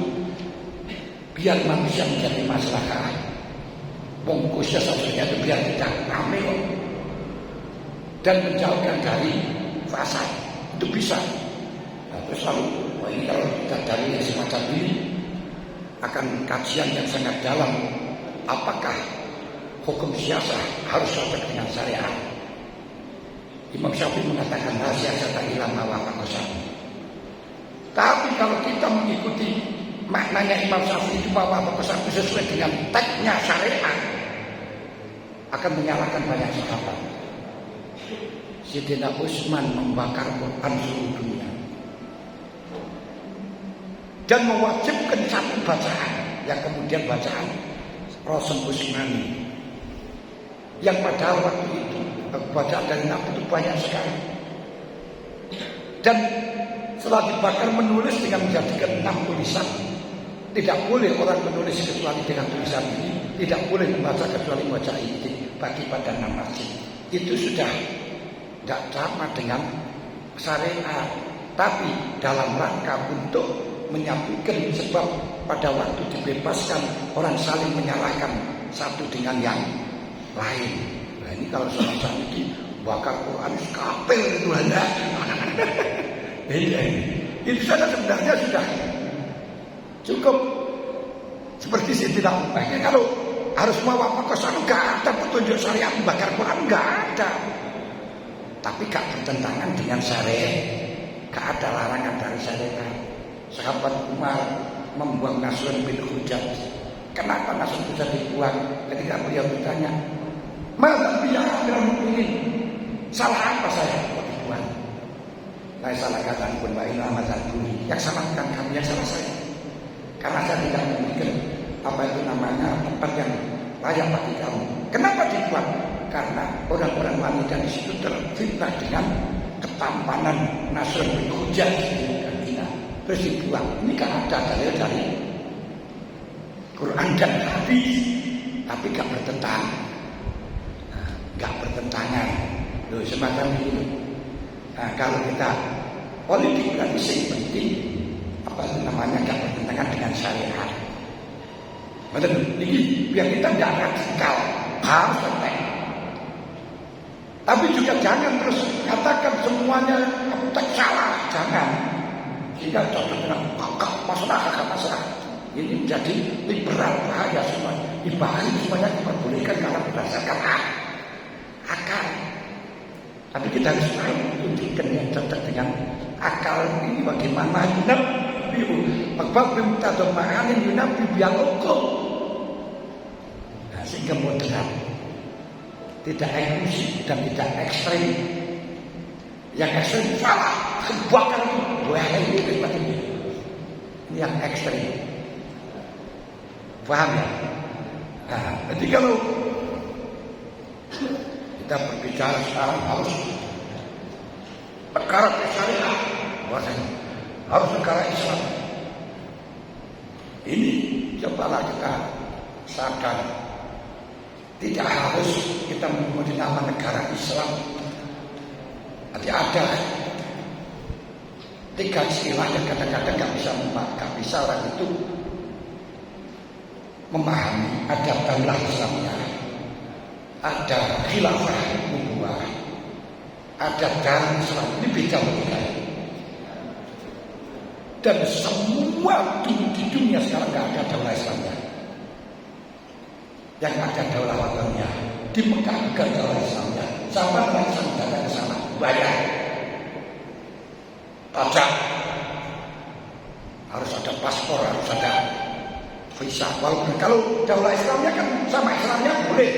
biar manusia menjadi maslahat, bungkusnya sebenarnya itu biar tidak rame dan menjauhkan dari fasad itu bisa. Nah, terus lalu ini kalau kita dari yang semacam ini akan kajian yang sangat dalam, apakah hukum siasah harus cocok dengan syariat. Imam Syafi'i mengatakan rahasia kata ilmu wafakosan. Tapi kalau kita mengikuti maknanya Imam Syafi'i itu wafakosan itu sesuai dengan teksnya syariat, akan menyalahkan banyak sahabat. Sayyidina Utsman membakar Quran seluruh dunia dan mewajibkan satu bacaan yang kemudian bacaan Rasul Utsmani yang padahal waktu itu bacaan dari Nabi itu banyak sekali, dan setelah dibakar menulis dengan menjadikan 6 tulisan. Tidak boleh orang menulis kecuali dengan tulisan ini, tidak boleh membaca kecuali membaca ini bagi pada 6 masjid. Itu sudah tidak sama dengan syariat, tapi dalam rangka untuk menyatukan, sebab pada waktu dibebaskan orang saling menyalahkan satu dengan yang lain. Nah ini kalau sama-sama ini bakar Quran kafir itu anda. Itu saja sebenarnya sudah cukup. Seperti Sayyidina Umar, kalau harus mau apa kesan enggak ada petunjuk syariat membakar Quran, enggak ada. Tapi gak bertentangan dengan syariat, gak ada larangan dari syariat. Sahabat Umar membuang Nasrun bin Hujaj. Kenapa Nasrun bisa dibuang? Ketika beliau bertanya, Masa biar ini salah apa saya? Tuhan, saya salah kata pun Mbak Ina Ahmad Al-Guri. Yang salah bukan kami, yang salah saya. Karena saya tidak memikir apa itu namanya tempat yang layak bagi kamu. Kenapa dibuat? Karena orang-orang wanita di situ terfitnah dengan ketampanan Nasrul bin Hujjaj dan Ina. Terus dibuat. Ini kan ada dari Quran dan hadis, tapi gak bertentangan. Loh, semacam itu. Nah, kalau kita politik berarti sing penting apa itu namanya gak bertentangan dengan syariat. Betul, ini biar kita tidak radikal, harus penting. Tapi juga jangan terus katakan semuanya tak salah, jangan. Sehingga cocok dengan masalah. Ini menjadi liberal bahaya semua. Ibadah semuanya diperbolehkan karena berdasarkan akal. Tapi kita harus tunjukkan yang cocok dengan akal ini bagaimana yunabbiu magbab bimtadum ma'anin yunabbiu bialokum. Nah, sehingga moderat, tidak eksklusif dan tidak ekstrim. Yang ekstrim salah, kebakar itu boleh seperti ini. Ini yang ekstrim. Paham ya? Nah, jadi kalau kita berbicara sekarang harus perkara syariat, harus negara Islam. Ini cobalah kita sadar, tidak harus kita menyebut nama negara Islam. Nanti ada 3 istilah yang kadang-kadang nggak bisa orang itu memahami. Ada daulah Islamnya, ada khilafah nubuwah, ada darul Islam. Ini beda mereka. Dan semua di dunia sekarang nggak ada daulah Islamnya. Yang ada daulah watannya di Mekah juga daulah Islamnya. Sama dengan saudara ke sana bayar pajak, harus ada paspor, harus ada visa. Walaupun kalau daulah Islamnya kan sama Islamnya boleh.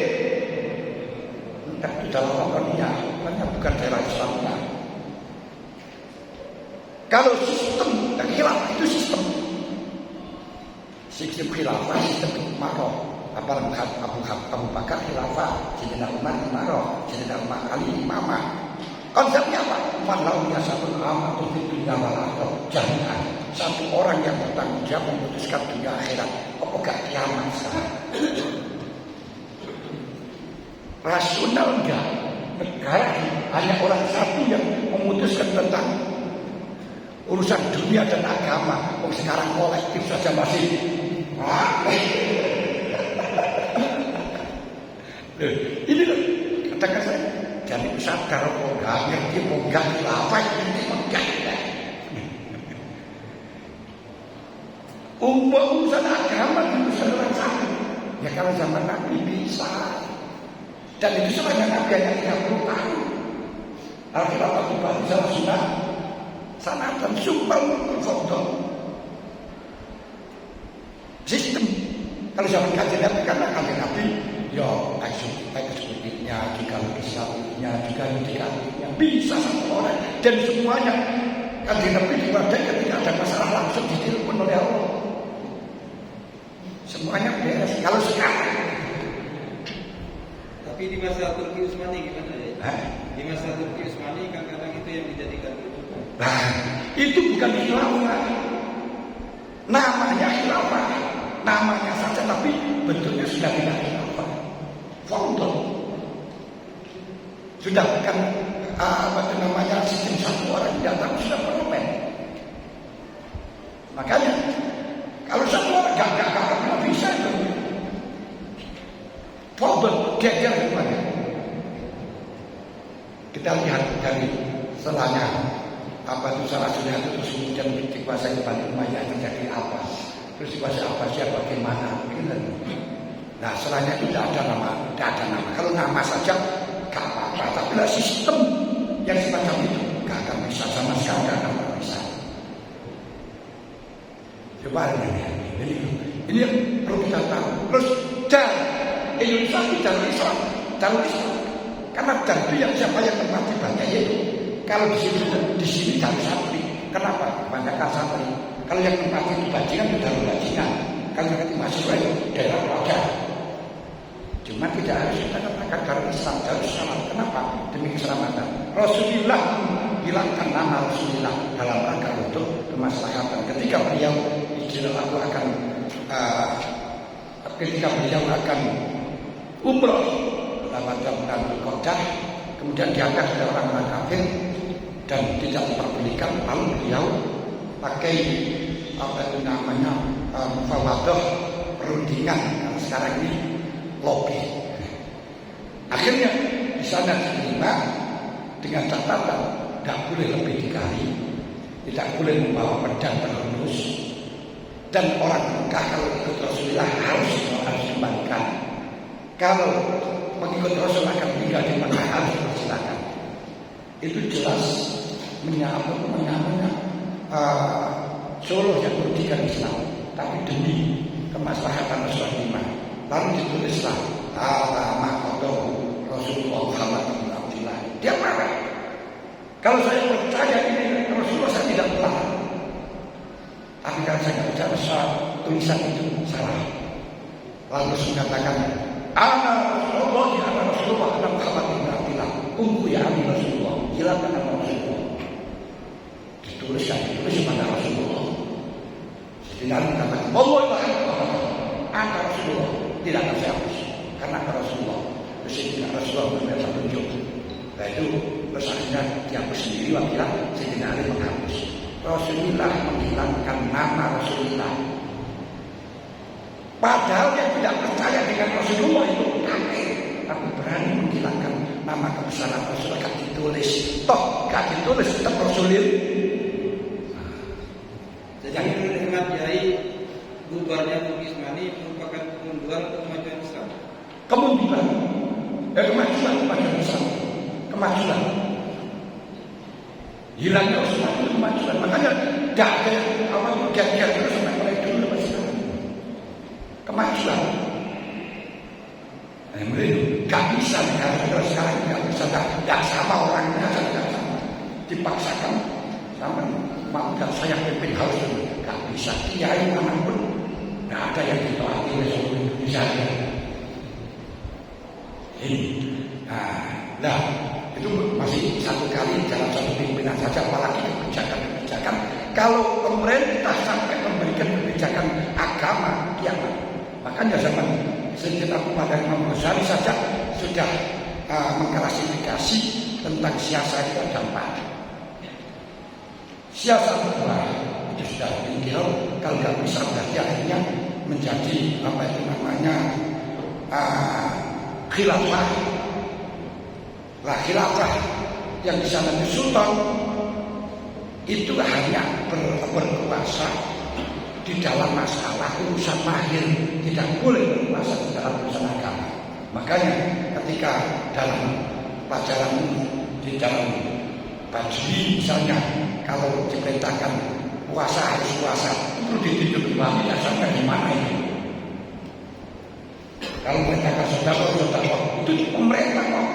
Tapi dalam watannya bukan daerah Islamnya. Kalau sistem dan khilafah itu sistem khilafah, sistem imarah. Abu Bakar khilafah, Sayyidina Umar imarah, Sayyidina Umar Ali imamah. Konsepnya apa? Man lau yasabul amatu fid dunya wal akhirah jami'an. Satu orang yang bertanggung jawab memutuskan dunia akhirat. Apa gak kiamat sekarang? Rasional enggak? Negara hanya orang satu yang memutuskan tentang urusan dunia dan agama. Sekarang kolektif saja masih. Ini loh, katakan saya, jadi sadar kok enggak ngerti, kok enggak apa ini enggak. Urusan agama itu urusan satu. Ya kalau zaman Nabi bisa. Dan itu sebenarnya Nabi hanya 30 tahun. Al-Khilafah itu baru sunnah sanatan sumpah berfondong. Sistem kalau zaman kajian Nabi, karena kajian Nabi ya eksekutifnya juga legislatifnya juga yudikatifnya bisa satu orang, dan semuanya kajian Nabi diwadai ketika ada masalah langsung ditelepon oleh Allah, semuanya beres. Kalau sekarang tapi di masa Turki Utsmani gimana ya? Di masa Turki Utsmani kadang-kadang itu yang dijadikan rujukan. Nah, itu bukan khilafah. Namanya khilafah, namanya saja, tapi bentuknya sudah tidak khilafah. Fondol. Sudah bukan apa itu namanya sistem satu orang datang, sudah parlemen. Makanya kalau satu orang gak bisa itu. Fondol, geger gimana? Kita lihat dari setelahnya apa itu salah sudah itu, terus kemudian dikuasai Bani Umayyah terjadi apa, terus dikuasai Abbasiyah bagaimana, nah setelahnya tidak ada nama. Kalau nama saja gak apa-apa, tapi lah sistem yang semacam itu gak akan bisa, sama sekali gak akan bisa. Coba ini yang perlu kita tahu. Terus dan Indonesia tidak Islam jalur Islam. Karena dan itu yang siapa yang menempati banyak itu. Kalau di sini jalur santri. Kenapa? Banyak santri. Kalau yang menempati itu bajingan itu jalur bajingan. Kalau yang mahasiswa itu daerah pelajar. Cuma tidak harus kita katakan jalur Islam, jalur Islam. Kenapa? Demi keselamatan. Rasulullah hilangkan nama Rasulullah dalam rangka untuk kemaslahatan. Ketika beliau akan umroh dalam bulan Dzulqa'dah, kemudian diangkat oleh orang-orang kafir dan tidak diperbolehkan, lalu beliau pakai mufawadah perundingan yang sekarang ini lobby. Akhirnya di sana diterima dengan catatan tidak boleh lebih dikali, tidak boleh membawa pedang terhunus, dan orang Mekah kalau ikut Rasulullah harus kembalikan. Kalau mengikut Rasul akan tinggal di Mekah harus dipersilakan. Itu jelas Solo yang merugikan Islam, tapi demi kemaslahatan Rasulullah. Lalu ditulislah Rasulullah Muhammad bin Abdullah. Dia marah. Kalau saya percaya ini Rasulullah, saya tidak melarang. Tapi kalau saya percaya tulisan itu salah. Lalu Rasul mengatakan, ana Rasulullah ana Muhammad bin Abdullah. Tunggu ya Abi Rasulullah. Hilangkan nama Rasulullah. Ditulis pada Rasulullah. Jadi Nabi mengatakan, Allah ana Rasulullah. Tidak akan saya hapus. Karena Rasulullah. Terus Rasulullah memberikan petunjuk. Nah itu terus akhirnya dihapus sendiri. Wakilnya Sayyidina Ali menghapus. Rasulullah menghilangkan nama Rasulullah. Padahal yang tidak percaya dengan Rasulullah itu kafir, tapi berani menghilangkan nama kebesaran Rasulullah. Gak ditulis, toh gak ditulis tetap Rasulullah. Jadi menurut Ahmad Yai, bubarnya Bukis Mani merupakan kemunduran kemajuan Islam. Kemajuan Islam, kemajuan. Hilangnya Rasulullah itu kemajuan. Makanya tidak ada orang bergeger terus sampai mulai dulu masih kemajuan. Nah, gak bisa negara sekarang gak bisa, gak sama orangnya, gak sama. Dipaksakan sama mau gak saya pimpin harus gak bisa. Kiai manapun gak ada yang ditaati oleh seluruh Indonesia. Ini, nah itu masih satu kali dalam satu pimpinan saja, apalagi kebijakan-kebijakan. Kalau pemerintah sampai memberikan kebijakan agama, kiamat. Makanya zaman Sayyidina Abu Bakar Imam Ghazali saja sudah mengklasifikasi tentang siasat itu ada 4. Siasat kedua itu sudah tinggal, kalau nggak bisa berarti akhirnya menjadi apa itu namanya khilafah. Lah khilafah yang di sana di sultan itu hanya berkuasa di dalam masalah urusan mahir, tidak boleh berkuasa di dalam urusan agama. Makanya ketika dalam pelajaran di dalam Bajri misalnya, kalau diperintahkan puasa harus puasa, itu ditunjuk imam, tidak sampai di mana itu. Kalau mereka sedekah itu pemerintah kok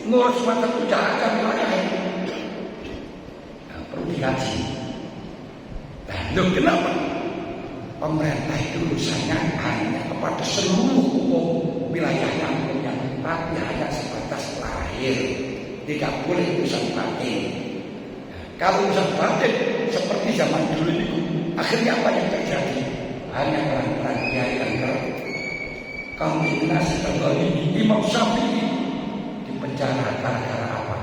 ngurus mata usaha wilayah itu. Nah, perlu dikaji. Nah, loh kenapa? Pemerintah itu urusannya hanya kepada seluruh wilayah yang punya, tapi hanya sebatas lahir, tidak boleh urusan batin. Kalau urusan batin seperti zaman dulu itu, akhirnya apa yang terjadi? Hanya perang-perang kiai yang kaum Indonesia tergolong Imam Syafi'i dipenjara gara-gara apa?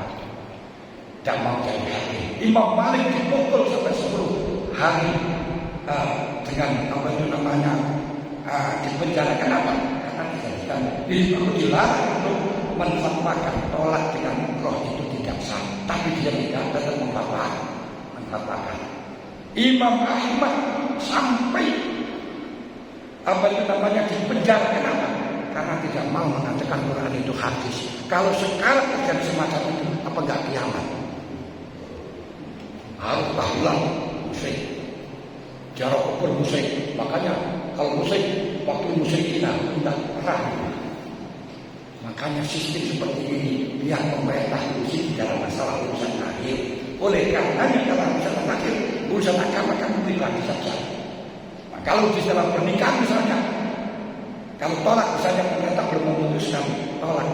Tidak mau jadi hakim. Imam Malik dipukul sampai 10 hari dengan apa itu namanya dipenjara. Kenapa? Karena dijadikan itu dilarang untuk menfatwakan tolak dengan roh itu tidak sah, tapi dia tidak tetap memfatwakan. Imam Ahmad sampai apa itu namanya dipenjara. Kenapa? Karena tidak mau mengatakan Quran itu hadis. Kalau sekarang terjadi semacam itu, apa enggak kiamat? Harus tahulah musyrik, jarak ukur musyrik. Makanya kalau musyrik, waktu musyrik kita perang. Makanya sistem seperti ini biar pemerintah urusi dalam masalah urusan akhir. Oleh karenanya dalam urusan agama kan pribadi saja. Nah, kalau di dalam pernikahan misalnya, kalau tolak misalnya pemerintah belum memutuskan tolak,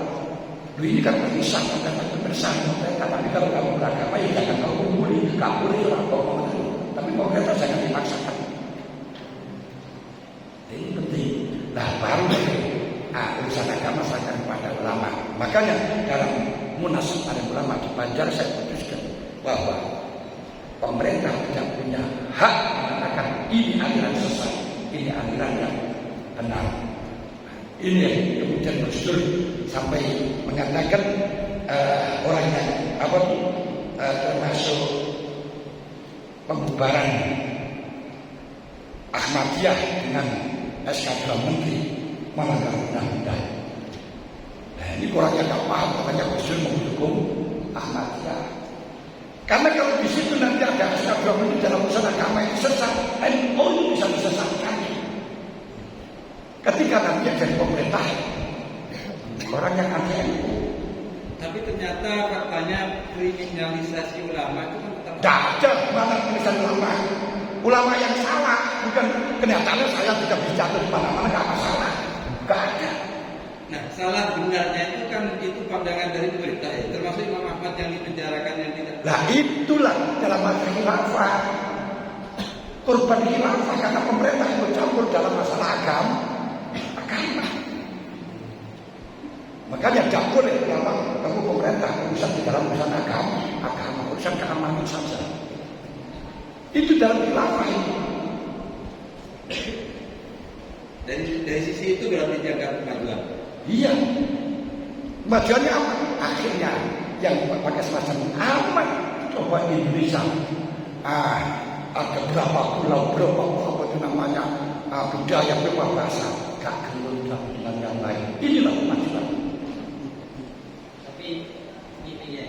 ini kan berpisah, kan bersama pemerintah. Tapi kalau kamu beragama ya jangan kamu kumpuli, kamu itu apa? Tapi pemerintah jangan dipaksakan. Ini penting. Nah baru urusan agama serahkan kepada ulama. Makanya dalam munas para ulama di Banjar saya putuskan bahwa pemerintah tidak punya hak mengatakan ini aliran sesat, ini aliran yang benar. Ini yang kemudian muncul sampai mengatakan orang yang termasuk pembubaran Ahmadiyah dengan SK2 Menteri melanggar undang-undang. Nah ini orangnya tak paham, makanya Gus mendukung Ahmadiyah. Karena kalau di situ nanti ada SK2 Menteri dalam urusan agama itu sesat, NU itu bisa disesatkan. Ketika nanti jadi pemerintah, orang yang anti NU. Tapi ternyata faktanya kriminalisasi ulama itu kan tetap. Tidak ada mana kriminalisasi ulama. Ulama yang salah, bukan kenyataannya saya tidak bisa jatuh di mana-mana, tidak masalah. Tidak ada. Nah, salah benarnya itu kan itu pandangan dari pemerintah ya, termasuk Imam Ahmad yang dipenjarakan yang tidak. Nah itulah dalam masalah khilafah. Korban khilafah karena pemerintah ikut campur dalam masalah agama. Makanya tidak boleh kamu pemerintah urusan di dalam urusan agama, urusan keamanan saja. Itu dalam khilafah ini. Dari sisi itu berarti jaga kemajuan. Iya. Kemajuannya apa? Akhirnya yang pakai semacam aman coba Indonesia. Ada berapa pulau, berapa apa itu namanya budaya, berapa bahasa. Gak perlu dengan yang lain. Inilah kemajuan. Tapi ini ya,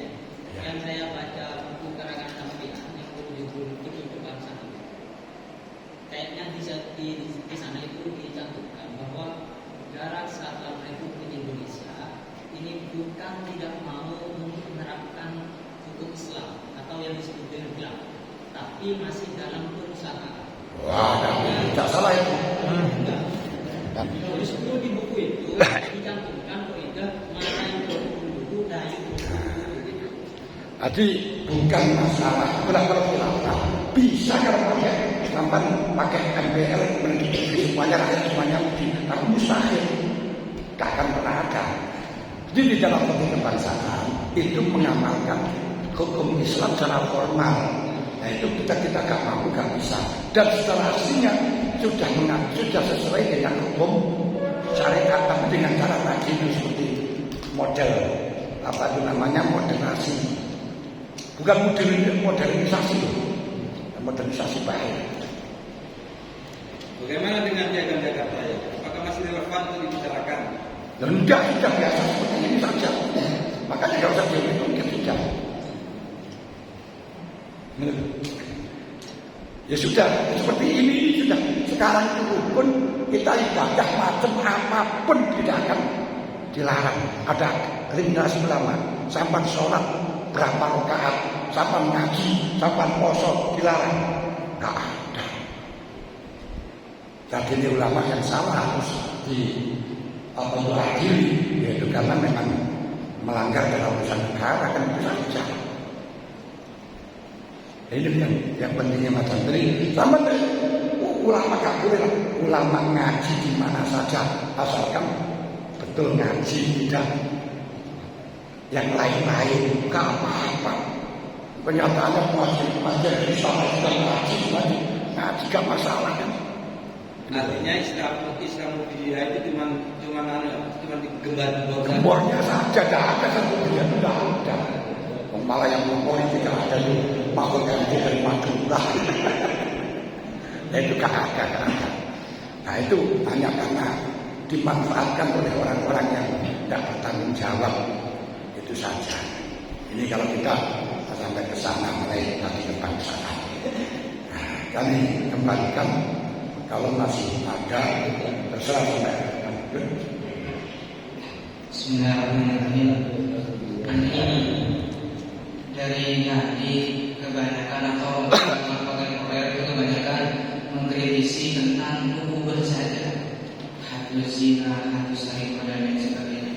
yang saya baca buku karangan Tampilan yang berjudul Petunjuk Bangsa, kayaknya di sana itu dicantumkan bahwa negara Kesatuan Republik Indonesia ini bukan tidak mau menerapkan hukum Islam atau yang disebut dengan khilaf, tapi masih dalam perusahaan. Wah, tidak salah itu. Jadi sebelum di buku itu dicantumkan kaidah mana yang dulu dari gitu. Jadi bukan masalah kalau khilafah bisa kalau pakai MPL mendidik semuanya rakyat semuanya tapi mustahil, tak akan pernah ada. Jadi di dalam politik kebangsaan itu mengamalkan hukum Islam secara formal. Nah itu kita gak mampu, gak bisa. Dan secara aslinya sudah sesuai dengan hukum syariat, tapi dengan cara tadi itu seperti model moderasi, bukan modernisasi, modernisasi baik. Bagaimana dengan piagam Jakarta ya? Apakah masih relevan untuk dibicarakan? Sudah biasa seperti ini saja. Makanya tidak usah dihitung ketiga. Ya sudah, seperti ini sudah. Sekarang itu pun kita ibadah macam apapun tidak akan dilarang. Ada rekomendasi ulama, sampai sholat berapa rakaat, sampai ngaji, sampai poso dilarang. Enggak ada. Jadi ini ulama yang salah harus diadili, yaitu karena memang melanggar dalam urusan negara kan itu saja. Ini yang pentingnya macam tadi. Sama ulama gak boleh lah. Ulama ngaji di mana saja asalkan betul ngaji, tidak yang lain-lain, gak apa-apa. Kenyataannya pengajian di sana sudah ngaji gak masalah kan. Artinya Islam dia itu cuma gembornya saja, tidak ada satu dia tidak ada. Malah yang politik ada itu makhluk yang dari Madura. Itu gak ada. Nah itu hanya karena dimanfaatkan oleh orang-orang yang tidak bertanggung jawab. Itu saja. Ini kalau kita sampai ke sana mulai dari kebangsaan. Nah, kami kembalikan kalau masih ada terserah sampai Bismillahirrahmanirrahim. Ini dari tadi kebanyakan atau kontemporer itu kebanyakan mengkritisi tentang buku bersaja, hadis zina, hadis sahih dan lain sebagainya.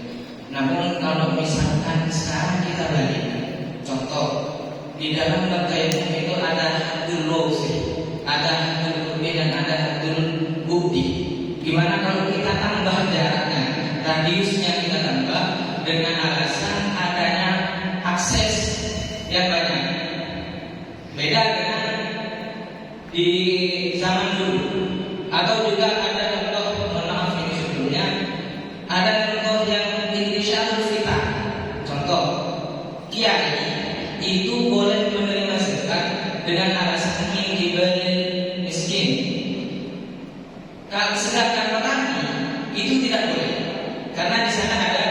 Namun kalau misalkan sekarang kita balik, contoh di dalam bab tayammum itu ada haddul lawzi, ada haddul qurbi dan ada haddul bukti. Gimana kalau kita tambah jaraknya, radiusnya kita tambah dengan alasan adanya akses yang banyak. Beda dengan di zaman dulu. Atau juga ada contoh, mohon maaf ini sebelumnya, ada contoh yang intisyarul fitnah. Contoh, kiai itu boleh menerima zakat dengan alasan min kibalil miskin. Sedangkan petani itu tidak boleh, karena di sana ada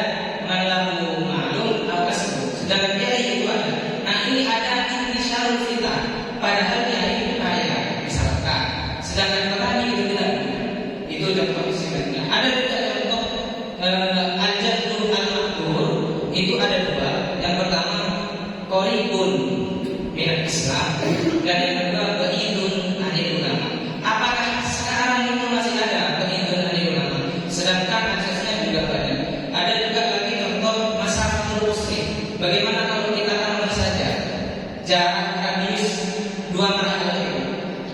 malahu ma'lum atau kasbu. Sedangkan kiai itu ada. Nah ini ada intisyarul fitnah, padahal kiai itu kaya, misalkan. Sedangkan petani itu tidak. Itu contoh istilahnya. Ada juga contoh al-jaddu al-maqdur, itu ada dua. Yang pertama qoribun min Islam dan yang kedua ba'idun anil ulama. Apakah sekarang itu masih ada ba'idun anil ulama? Sedangkan aksesnya juga banyak. Ada juga lagi contoh masalah muslim. Bagaimana kalau kita tambah saja jarak radius 2 marhalah itu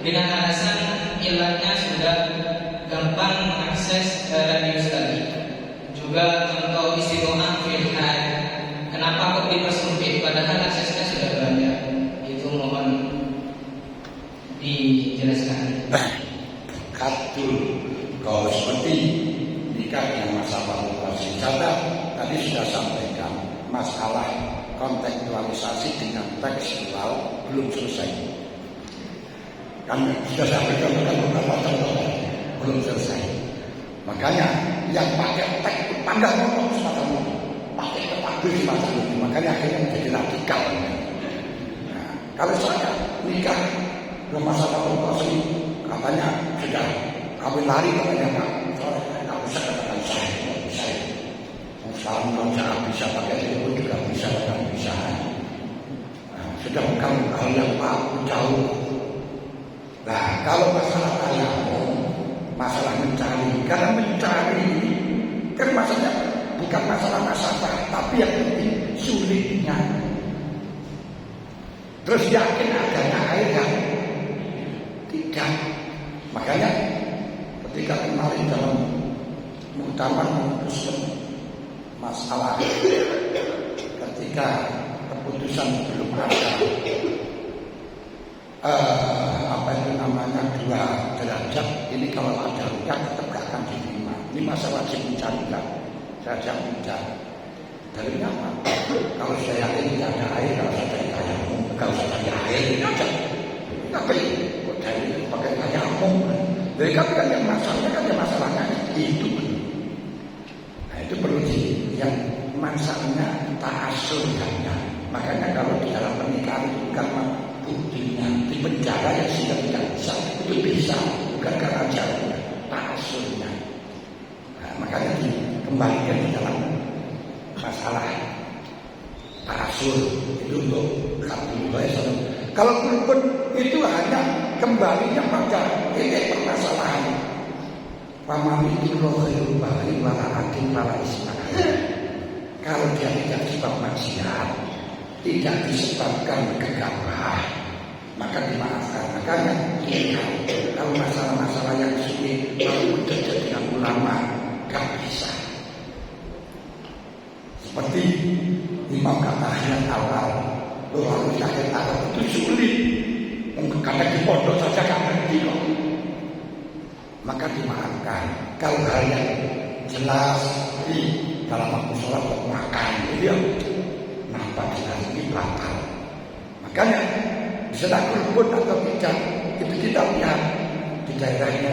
dengan alasan ilatnya sudah gampang mengakses radius tadi. Juga contoh istiqomah fil had. Kenapa kok dipersempit padahal aksesnya sudah banyak? Itu mohon dijelaskan. Katul kalau seperti nikah yang masalah wisata tadi sudah sampaikan, masalah kontekstualisasi dengan tekstual belum selesai. Kami sudah sampaikan beberapa contoh belum selesai. Makanya yang pakai teks itu pandang ngomong semacam itu, pakai kepadu semacam itu, makanya akhirnya menjadi radikal. Nah, kalau saya nikah masalah korporasi katanya sudah kawin lari katanya nggak bisa katakan saya. Salam saya bisa pakai telepon juga bisa dan bisa. Nah, sudah bukan hal yang jauh. Nah, kalau masalah tayammum, masalah mencari, karena mencari kan masalahnya bukan masalah tapi yang penting sulitnya. Terus yakin adanya air yang tidak. Makanya ketika kemarin dalam muktamar memutuskan masalah ketika keputusan belum ada apa itu namanya 2 derajat ini kalau ada rupiah tetap gak akan diterima. Ini masa wajib mencarikan. Saya jawab mencari. Dari apa? Kalau saya yakin tidak ada air, kalau saya cari tayammum, kalau saya cari air ini aja. Tapi kok dari pakai tayammum? Dari kan yang masalahnya kan yang masalahnya itu. Nah itu perlu yang masalahnya ta'asurnya. Makanya kalau di dalam pernikahan itu kan buktinya di penjara yang sudah tidak bisa itu bisa bukan karena jauhnya ta'asurnya. Nah, makanya dikembalikan di dalam masalah ta'asur itu untuk Alhamdulillah. Kalau pun itu hanya kembalinya pada ini permasalahan pamami itu rohul bari wala akin wala ismail. Kalau dia tidak sebab maksiat, tidak disebabkan gegabah, maka dimaafkan. Makanya kalau masalah-masalah yang sulit kalau terjadi dengan ulama gak bisa. Seperti Imam Katahian awal lalu akhir awal itu sulit. Karena di pondok saja gak ngerti kok. Maka dimaafkan. Kalau hal yang jelas di dalam waktu sholat kok makan itu ya nampak jelas ini batal. Makanya bisa pun atau tidak itu kita lihat di daerahnya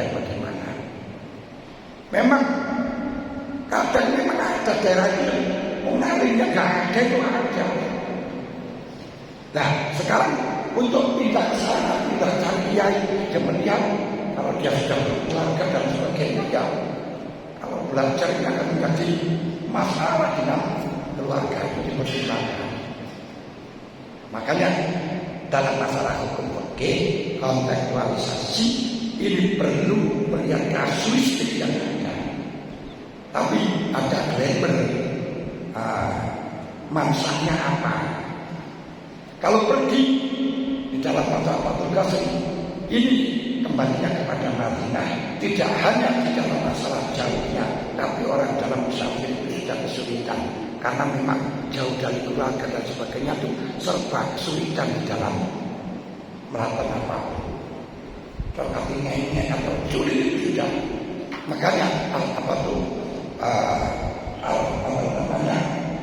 bagaimana. Memang kadang memang ada daerah itu mengalirnya gak ada itu ada. Nah sekarang untuk tidak ke sana, tidak cari kiai, kemudian kalau dia sudah berkeluarga dan sebagainya, ya kalau belajar ini akan menjadi masalah dalam keluarga itu dipertimbangkan. Makanya dalam masalah hukum fikih kontekstualisasi ini perlu melihat kasuistik yang ada. Tapi ada grammar, mansanya apa? Kalau pergi di dalam masalah Fathul Qasim ini kembalinya kepada Madinah, tidak hanya di dalam masalah jauhnya, tapi orang dalam musafir itu sudah kesulitan karena memang jauh dari keluarga dan sebagainya itu serba kesulitan di dalam melakukan apapun. Tetapi ini atau sulit tidak. Makanya apa tuh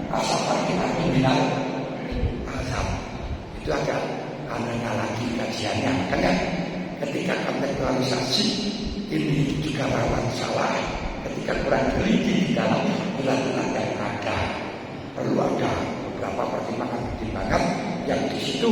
asal itu minal azab itu agak anehnya lagi kajiannya. Makanya ketika kontekstualisasi ini juga rawan salah ketika kurang teliti di dalam aturan yang ada. Perlu ada beberapa pertimbangan yang di situ